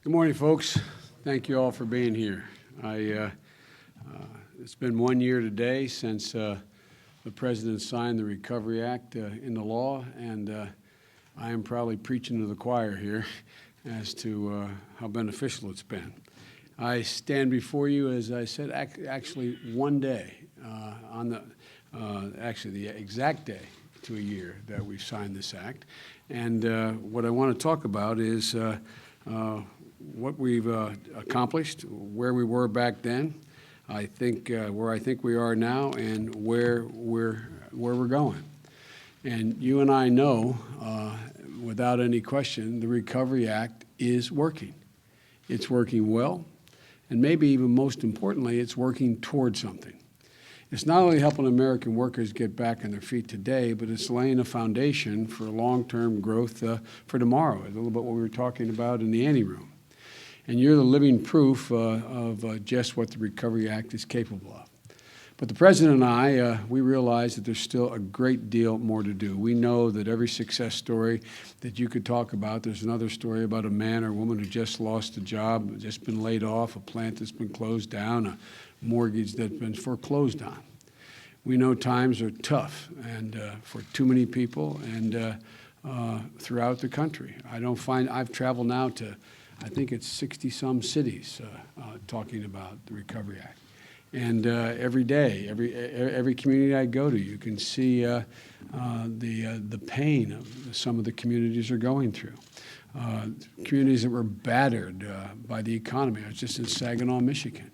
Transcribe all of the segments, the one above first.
Good morning, folks. Thank you all for being here. It's been 1 year today since the President signed the Recovery Act into law, and I am probably preaching to the choir here as to how beneficial it's been. I stand before you, as I said, actually one day, on the exact day to a year that we've signed this act. And what I want to talk about is what we've accomplished, where we were back then, where I think we are now, and where we're going. And you and I know, without any question, the Recovery Act is working. It's working well, and maybe even most importantly, it's working towards something. It's not only helping American workers get back on their feet today, but it's laying a foundation for long-term growth for tomorrow, a little bit what we were talking about in the ante room. And you're the living proof of just what the Recovery Act is capable of. But the President and I, we realize that there's still a great deal more to do. We know that every success story that you could talk about, there's another story about a man or woman who just lost a job, just been laid off, a plant that's been closed down, a mortgage that's been foreclosed on. We know times are tough and for too many people and throughout the country. I've traveled now to, I think it's 60-some cities talking about the Recovery Act. And every day, every community I go to, you can see the pain of some of the communities are going through. Communities that were battered by the economy. I was just in Saginaw, Michigan,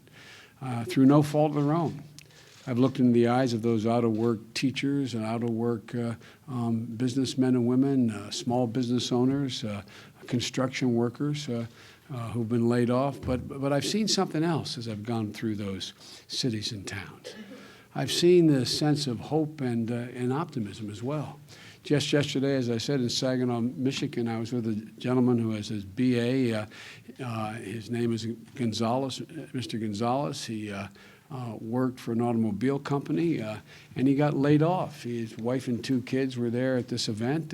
through no fault of their own. I've looked into the eyes of those out-of-work teachers and out-of-work businessmen and women, small business owners, construction workers who've been laid off. But I've seen something else as I've gone through those cities and towns. I've seen the sense of hope and optimism as well. Just yesterday, as I said, in Saginaw, Michigan, I was with a gentleman who has his BA. His name is Gonzalez, Mr. Gonzalez. He worked for an automobile company, and he got laid off. His wife and 2 kids were there at this event,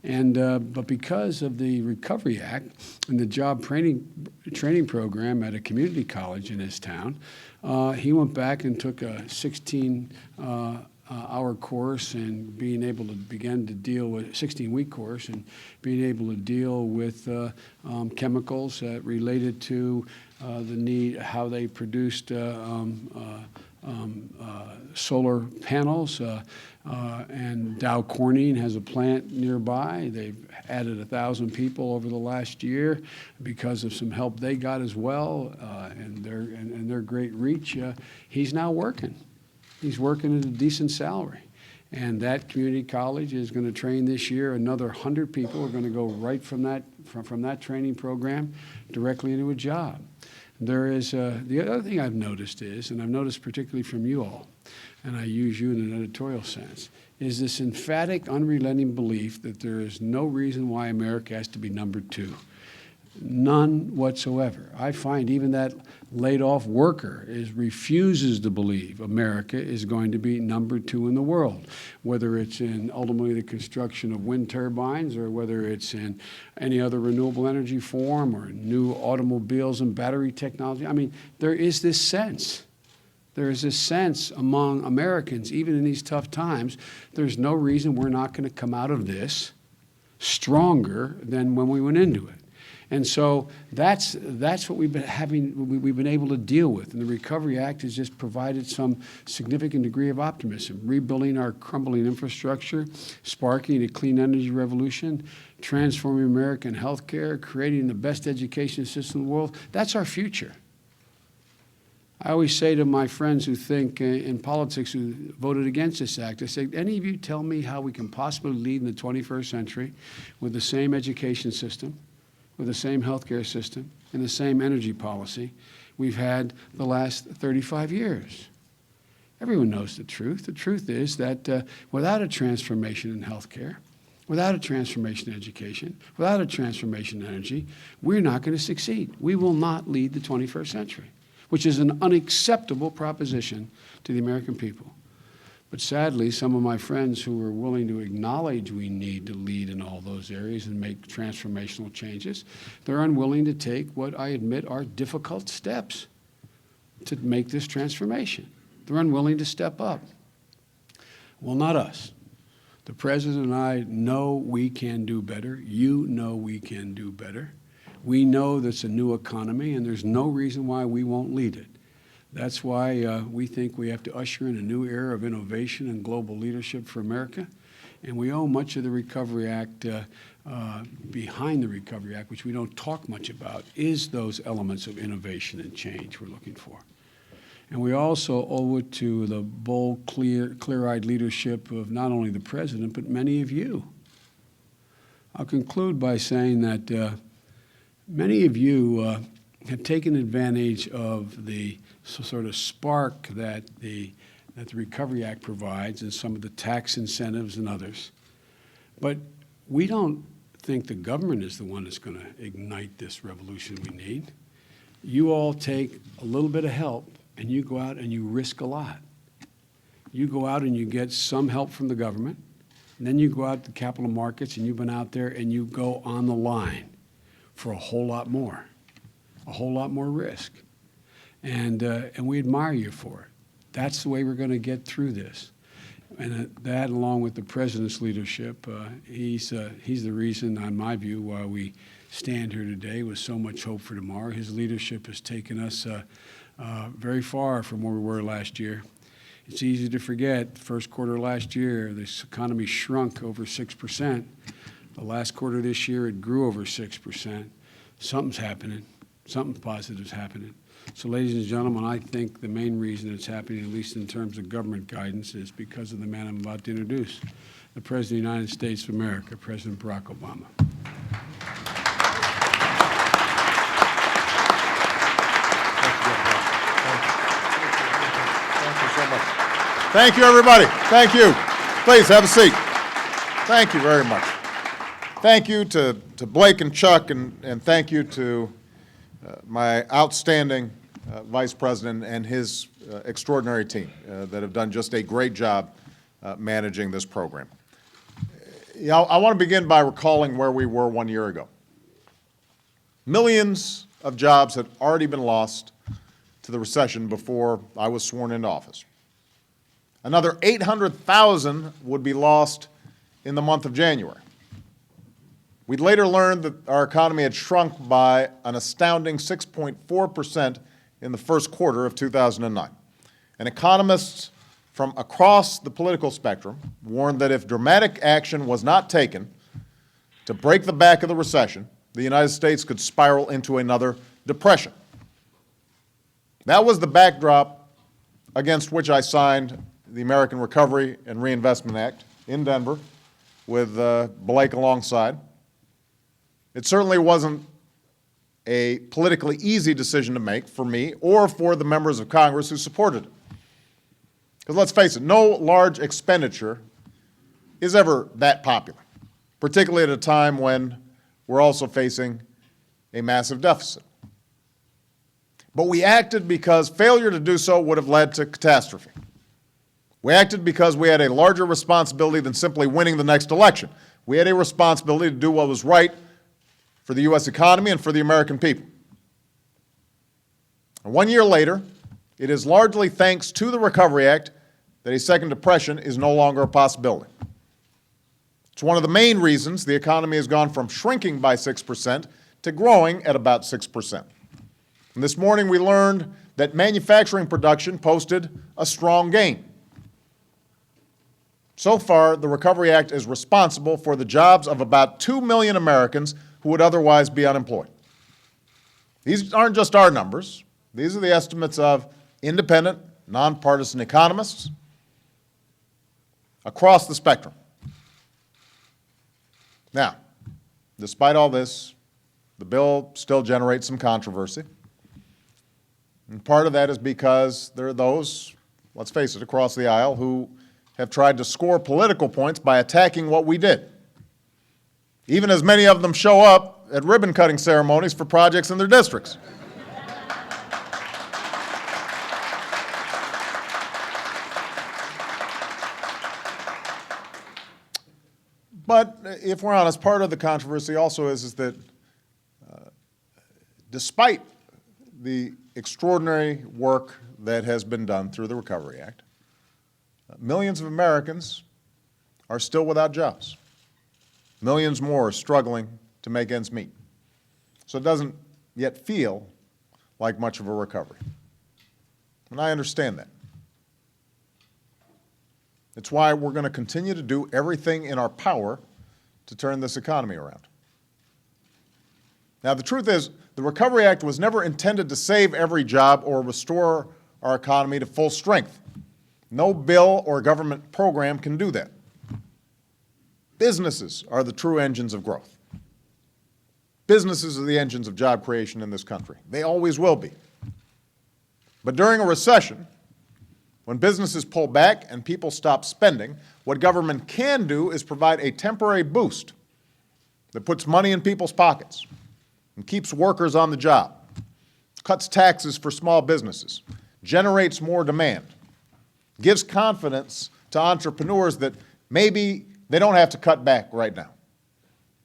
but because of the Recovery Act and the job training program at a community college in his town, he went back and took a 16-hour course and being able to begin to deal with 16-week course and being able to deal with chemicals related to the need, how they produced solar panels, and Dow Corning has a plant nearby. They've added 1,000 people over the last year because of some help they got as well, and their great reach. He's now working. He's working at a decent salary. And that community college is going to train this year another 100 people are going to go right from that training program directly into a job. There is the other thing I've noticed is, and I've noticed particularly from you all, and I use you in an editorial sense, is this emphatic, unrelenting belief that there is no reason why America has to be number 2. None whatsoever. I find even that laid-off worker refuses to believe America is going to be number 2 in the world, whether it's in ultimately the construction of wind turbines or whether it's in any other renewable energy form or new automobiles and battery technology. I mean, there is this sense. There is this sense among Americans, even in these tough times, there's no reason we're not going to come out of this stronger than when we went into it. And so that's what we've been able to deal with. And the Recovery Act has just provided some significant degree of optimism, rebuilding our crumbling infrastructure, sparking a clean energy revolution, transforming American healthcare, creating the best education system in the world. That's our future. I always say to my friends who think in politics who voted against this act, I say, any of you tell me how we can possibly lead in the 21st century with the same education system, with the same healthcare system, and the same energy policy we've had the last 35 years. Everyone knows the truth. The truth is that without a transformation in healthcare, without a transformation in education, without a transformation in energy, we're not going to succeed. We will not lead the 21st century, which is an unacceptable proposition to the American people. But sadly, some of my friends who are willing to acknowledge we need to lead in all those areas and make transformational changes, they're unwilling to take what I admit are difficult steps to make this transformation. They're unwilling to step up. Well, not us. The President and I know we can do better. You know we can do better. We know there's a new economy, and there's no reason why we won't lead it. That's why we think we have to usher in a new era of innovation and global leadership for America. And we owe much of the Recovery Act, behind the Recovery Act, which we don't talk much about, is those elements of innovation and change we're looking for. And we also owe it to the bold, clear-eyed leadership of not only the President, but many of you. I'll conclude by saying that many of you have taken advantage of the sort of spark that the Recovery Act provides and some of the tax incentives and others. But we don't think the government is the one that's going to ignite this revolution we need. You all take a little bit of help, and you go out and you risk a lot. You go out and you get some help from the government, and then you go out to capital markets, and you've been out there and you go on the line for a whole lot more risk. And we admire you for it. That's the way we're going to get through this. And that, along with the President's leadership, he's the reason, in my view, why we stand here today with so much hope for tomorrow. His leadership has taken us very far from where we were last year. It's easy to forget, first quarter last year, this economy shrunk over 6%. The last quarter of this year, it grew over 6%. Something's happening. Something positive's happening. So, ladies and gentlemen, I think the main reason it's happening, at least in terms of government guidance, is because of the man I'm about to introduce, the President of the United States of America, President Barack Obama. Thank you, everybody. Thank you. Please have a seat. Thank you very much. Thank you to Blake and Chuck, and thank you to my outstanding Vice President and his extraordinary team that have done just a great job managing this program. I want to begin by recalling where we were 1 year ago. Millions of jobs had already been lost to the recession before I was sworn into office. Another 800,000 would be lost in the month of January. We'd later learned that our economy had shrunk by an astounding 6.4% in the first quarter of 2009. And economists from across the political spectrum warned that if dramatic action was not taken to break the back of the recession, the United States could spiral into another depression. That was the backdrop against which I signed the American Recovery and Reinvestment Act in Denver with Blake alongside. It certainly wasn't a politically easy decision to make for me or for the members of Congress who supported it. Because let's face it, no large expenditure is ever that popular, particularly at a time when we're also facing a massive deficit. But we acted because failure to do so would have led to catastrophe. We acted because we had a larger responsibility than simply winning the next election. We had a responsibility to do what was right for the U.S. economy and for the American people. And 1 year later, it is largely thanks to the Recovery Act that a second depression is no longer a possibility. It's one of the main reasons the economy has gone from shrinking by 6% to growing at about 6%. And this morning we learned that manufacturing production posted a strong gain. So far, the Recovery Act is responsible for the jobs of about 2 million Americans who would otherwise be unemployed. These aren't just our numbers. These are the estimates of independent, nonpartisan economists across the spectrum. Now, despite all this, the bill still generates some controversy. And part of that is because there are those, let's face it, across the aisle who have tried to score political points by attacking what we did, even as many of them show up at ribbon-cutting ceremonies for projects in their districts. if we're honest, part of the controversy also is that despite the extraordinary work that has been done through the Recovery Act, millions of Americans are still without jobs. Millions more are struggling to make ends meet. So it doesn't yet feel like much of a recovery. And I understand that. It's why we're going to continue to do everything in our power to turn this economy around. Now, the truth is, the Recovery Act was never intended to save every job or restore our economy to full strength. No bill or government program can do that. Businesses are the true engines of growth. Businesses are the engines of job creation in this country. They always will be. But during a recession, when businesses pull back and people stop spending, what government can do is provide a temporary boost that puts money in people's pockets and keeps workers on the job, cuts taxes for small businesses, generates more demand, gives confidence to entrepreneurs that maybe they don't have to cut back right now.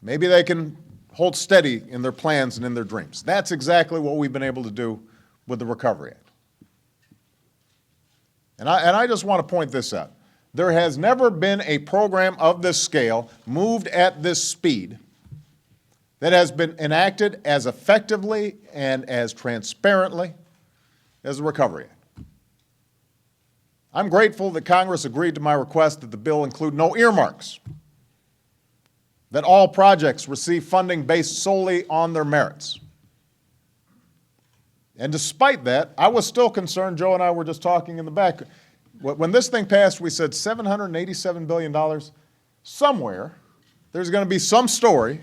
Maybe they can hold steady in their plans and in their dreams. That's exactly what we've been able to do with the Recovery Act. And I just want to point this out. There has never been a program of this scale, moved at this speed, that has been enacted as effectively and as transparently as the Recovery Act. I'm grateful that Congress agreed to my request that the bill include no earmarks, that all projects receive funding based solely on their merits. And despite that, I was still concerned. Joe and I were just talking in the back. When this thing passed, we said $787 billion. Somewhere, there's going to be some story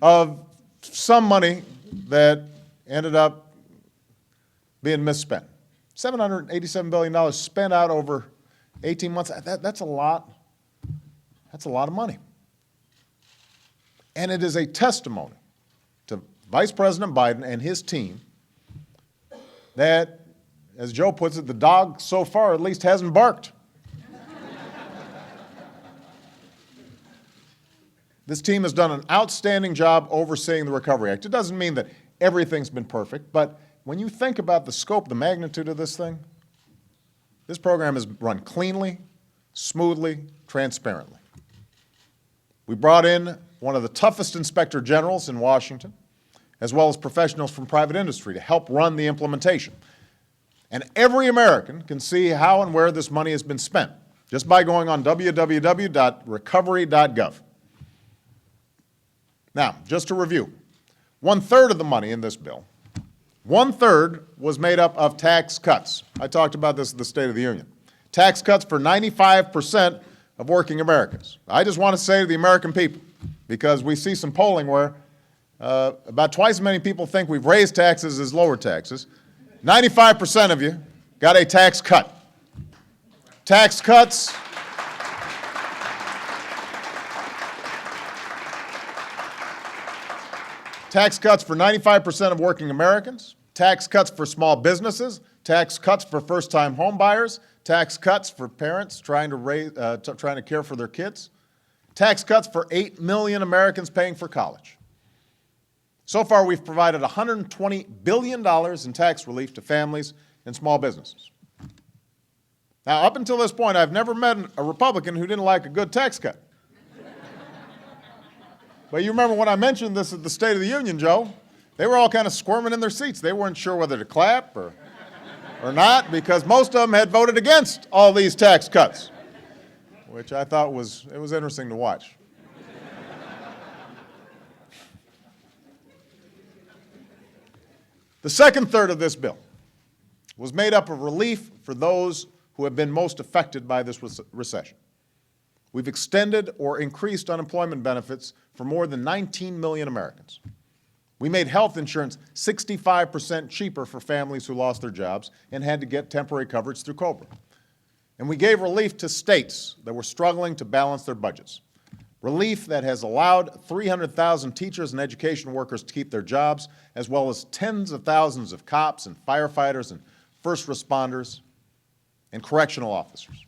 of some money that ended up being misspent. $787 billion spent out over 18 months. That's a lot. That's a lot of money. And it is a testimony to Vice President Biden and his team that, as Joe puts it, the dog so far at least hasn't barked. This team has done an outstanding job overseeing the Recovery Act. It doesn't mean that everything's been perfect, but when you think about the scope, the magnitude of this thing, this program is run cleanly, smoothly, transparently. We brought in one of the toughest inspector generals in Washington, as well as professionals from private industry to help run the implementation. And every American can see how and where this money has been spent just by going on www.recovery.gov. Now, just to review, 1/3 of the money in this bill, 1/3 was made up of tax cuts. I talked about this at the State of the Union. Tax cuts for 95% of working Americans. I just want to say to the American people, because we see some polling where about twice as many people think we've raised taxes as lowered taxes. 95% of you got a tax cut. Tax cuts. Tax cuts for 95% of working Americans. Tax cuts for small businesses. Tax cuts for first-time home buyers. Tax cuts for parents trying to care for their kids. Tax cuts for 8 million Americans paying for college. So far, we've provided $120 billion in tax relief to families and small businesses. Now, up until this point, I've never met a Republican who didn't like a good tax cut. But you remember when I mentioned this at the State of the Union, Joe, they were all kind of squirming in their seats. They weren't sure whether to clap or not, because most of them had voted against all these tax cuts, which I thought was interesting to watch. The second third of this bill was made up of relief for those who have been most affected by this recession. We've extended or increased unemployment benefits for more than 19 million Americans. We made health insurance 65% cheaper for families who lost their jobs and had to get temporary coverage through COBRA. And we gave relief to states that were struggling to balance their budgets. Relief that has allowed 300,000 teachers and education workers to keep their jobs, as well as tens of thousands of cops and firefighters and first responders and correctional officers.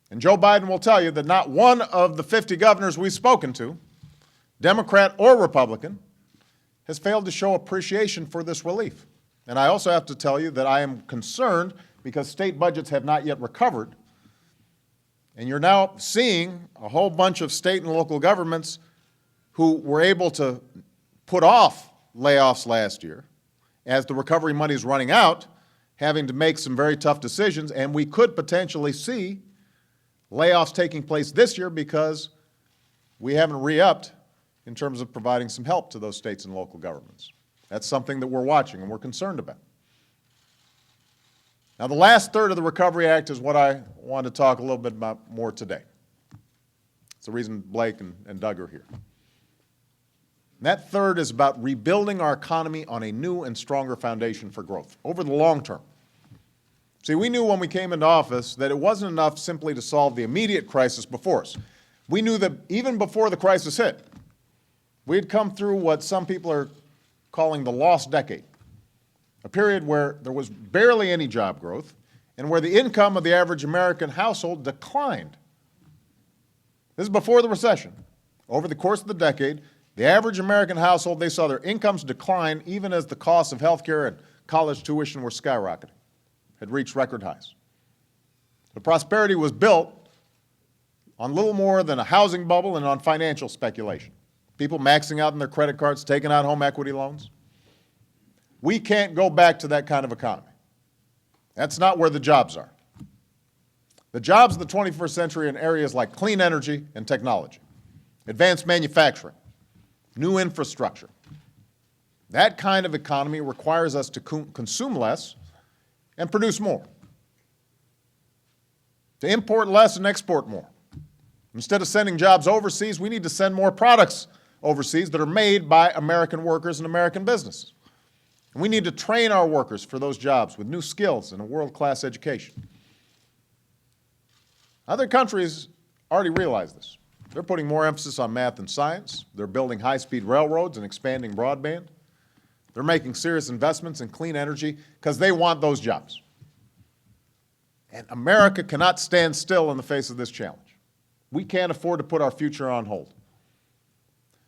And Joe Biden will tell you that not one of the 50 governors we've spoken to, Democrat or Republican, has failed to show appreciation for this relief. And I also have to tell you that I am concerned because state budgets have not yet recovered. And you're now seeing a whole bunch of state and local governments who were able to put off layoffs last year as the recovery money is running out, having to make some very tough decisions, and we could potentially see layoffs taking place this year because we haven't re-upped in terms of providing some help to those states and local governments. That's something that we're watching and we're concerned about. Now, the last third of the Recovery Act is what I want to talk a little bit about more today. It's the reason Blake and Doug are here. That third is about rebuilding our economy on a new and stronger foundation for growth over the long term. See, we knew when we came into office that it wasn't enough simply to solve the immediate crisis before us. We knew that even before the crisis hit, we had come through what some people are calling the lost decade, a period where there was barely any job growth and where the income of the average American household declined. This is before the recession. Over the course of the decade, the average American household, they saw their incomes decline even as the costs of health care and college tuition were skyrocketing, had reached record highs. The prosperity was built on little more than a housing bubble and on financial speculation. People maxing out on their credit cards, taking out home equity loans. We can't go back to that kind of economy. That's not where the jobs are. The jobs of the 21st century are in areas like clean energy and technology, advanced manufacturing, new infrastructure. That kind of economy requires us to consume less and produce more, to import less and export more. Instead of sending jobs overseas, we need to send more products overseas that are made by American workers and American businesses. And we need to train our workers for those jobs with new skills and a world-class education. Other countries already realize this. They're putting more emphasis on math and science. They're building high-speed railroads and expanding broadband. They're making serious investments in clean energy because they want those jobs. And America cannot stand still in the face of this challenge. We can't afford to put our future on hold.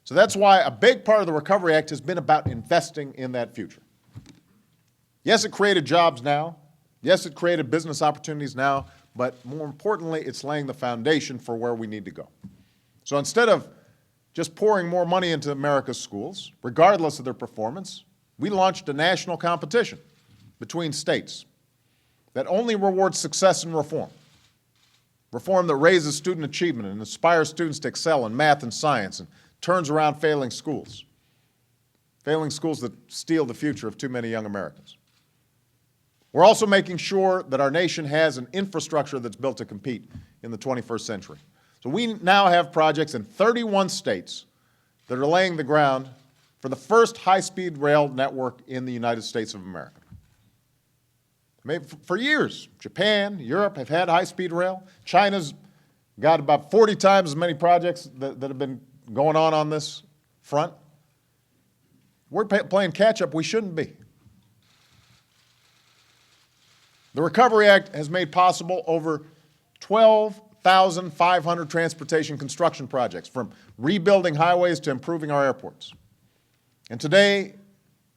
So that's why a big part of the Recovery Act has been about investing in that future. Yes, it created jobs now. Yes, it created business opportunities now. But more importantly, it's laying the foundation for where we need to go. So instead of just pouring more money into America's schools, regardless of their performance, we launched a national competition between states that only rewards success and reform. Reform that raises student achievement and inspires students to excel in math and science and turns around failing schools that steal the future of too many young Americans. We're also making sure that our nation has an infrastructure that's built to compete in the 21st century. So we now have projects in 31 states that are laying the ground for the first high-speed rail network in the United States of America. For years, Japan, Europe have had high-speed rail. China's got about 40 times as many projects that have been going on this front. We're playing catch-up. We shouldn't be. The Recovery Act has made possible over 12,500 transportation construction projects, from rebuilding highways to improving our airports. And today,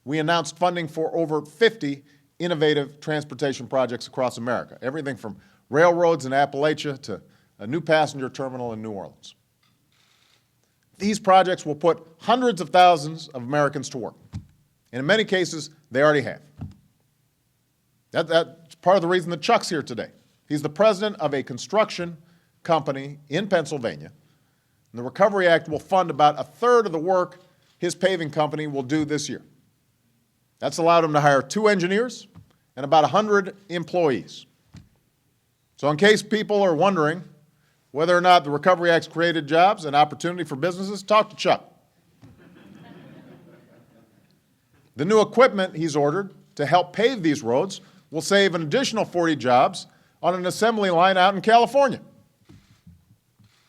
we announced funding for over 50 innovative transportation projects across America, everything from railroads in Appalachia to a new passenger terminal in New Orleans. These projects will put hundreds of thousands of Americans to work. And in many cases, they already have. That's part of the reason that Chuck's here today. He's the president of a construction company in Pennsylvania. And the Recovery Act will fund about a third of the work his paving company will do this year. That's allowed him to hire 2 engineers and about 100 employees. So in case people are wondering whether or not the Recovery Act's created jobs and opportunity for businesses, talk to Chuck. The new equipment he's ordered to help pave these roads will save an additional 40 jobs on an assembly line out in California.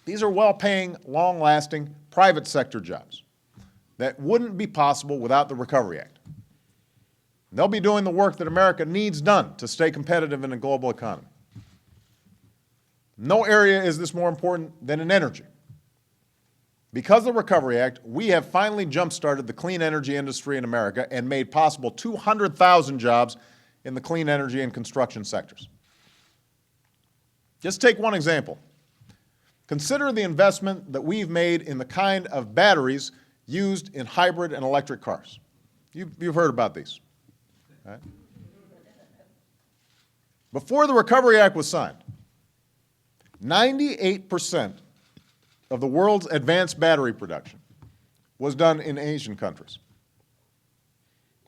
These are well-paying, long-lasting private sector jobs that wouldn't be possible without the Recovery Act. They'll be doing the work that America needs done to stay competitive in a global economy. No area is this more important than in energy. Because of the Recovery Act, we have finally jump-started the clean energy industry in America and made possible 200,000 jobs in the clean energy and construction sectors. Just take one example. Consider the investment that we've made in the kind of batteries used in hybrid and electric cars. You've heard about these, right? Before the Recovery Act was signed, 98% of the world's advanced battery production was done in Asian countries.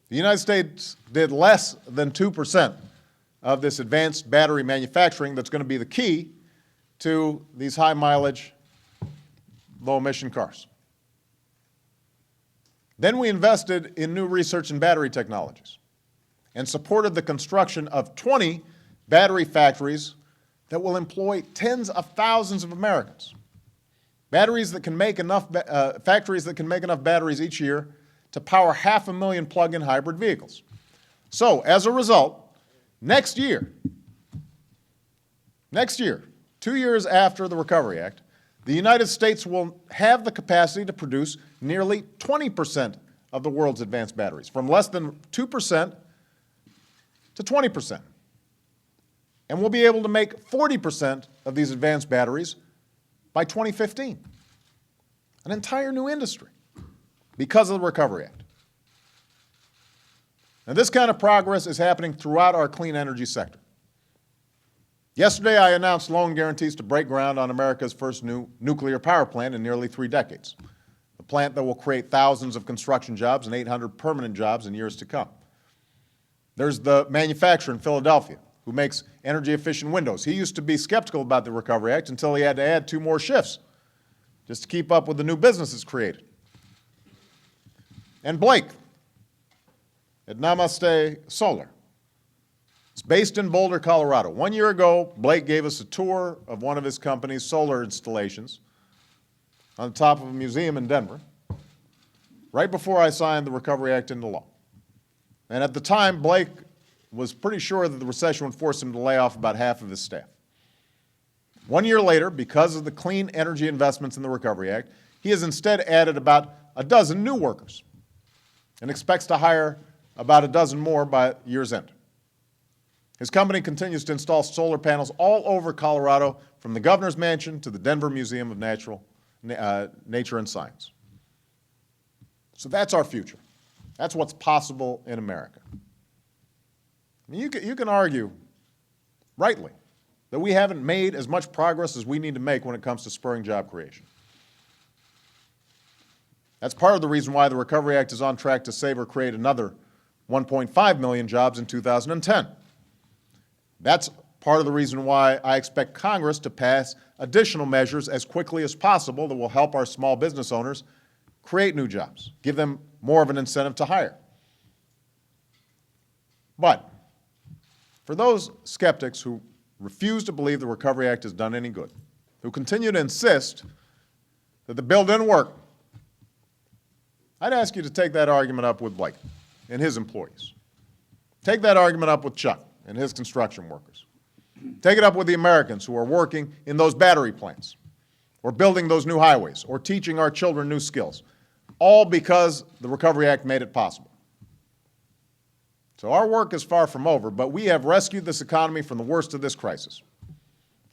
The United States did less than 2% of this advanced battery manufacturing that's going to be the key to these high-mileage, low-emission cars. Then we invested in new research in battery technologies and supported the construction of 20 battery factories that will employ tens of thousands of Americans. Factories that can make enough batteries each year to power 500,000 plug-in hybrid vehicles. So, as a result, next year, 2 years after the Recovery Act, the United States will have the capacity to produce nearly 20% of the world's advanced batteries, from less than 2% to 20%. And we'll be able to make 40% of these advanced batteries by 2015. An entire new industry because of the Recovery Act. Now, this kind of progress is happening throughout our clean energy sector. Yesterday, I announced loan guarantees to break ground on America's first new nuclear power plant in nearly 3 decades, a plant that will create thousands of construction jobs and 800 permanent jobs in years to come. There's the manufacturer in Philadelphia who makes energy-efficient windows. He used to be skeptical about the Recovery Act until he had to add 2 more shifts just to keep up with the new businesses created. And Blake at Namaste Solar. It's based in Boulder, Colorado. 1 year ago, Blake gave us a tour of one of his company's solar installations on the top of a museum in Denver, right before I signed the Recovery Act into law. And at the time, Blake was pretty sure that the recession would force him to lay off about half of his staff. 1 year later, because of the clean energy investments in the Recovery Act, he has instead added about a dozen new workers and expects to hire about a dozen more by year's end. His company continues to install solar panels all over Colorado, from the governor's mansion to the Denver Museum of Nature and Science. So that's our future. That's what's possible in America. I mean, you can argue, rightly, that we haven't made as much progress as we need to make when it comes to spurring job creation. That's part of the reason why the Recovery Act is on track to save or create another 1.5 million jobs in 2010. That's part of the reason why I expect Congress to pass additional measures as quickly as possible that will help our small business owners create new jobs, give them more of an incentive to hire. But for those skeptics who refuse to believe the Recovery Act has done any good, who continue to insist that the bill didn't work, I'd ask you to take that argument up with Blake and his employees. Take that argument up with Chuck and his construction workers. Take it up with the Americans who are working in those battery plants, or building those new highways, or teaching our children new skills, all because the Recovery Act made it possible. So our work is far from over, but we have rescued this economy from the worst of this crisis.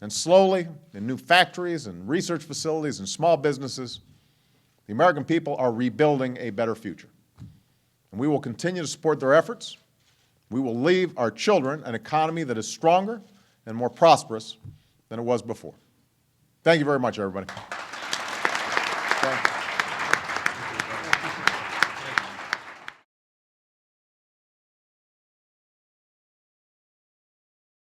And slowly, in new factories and research facilities and small businesses, the American people are rebuilding a better future. And we will continue to support their efforts. We will leave our children an economy that is stronger and more prosperous than it was before. Thank you very much, everybody. Thank you.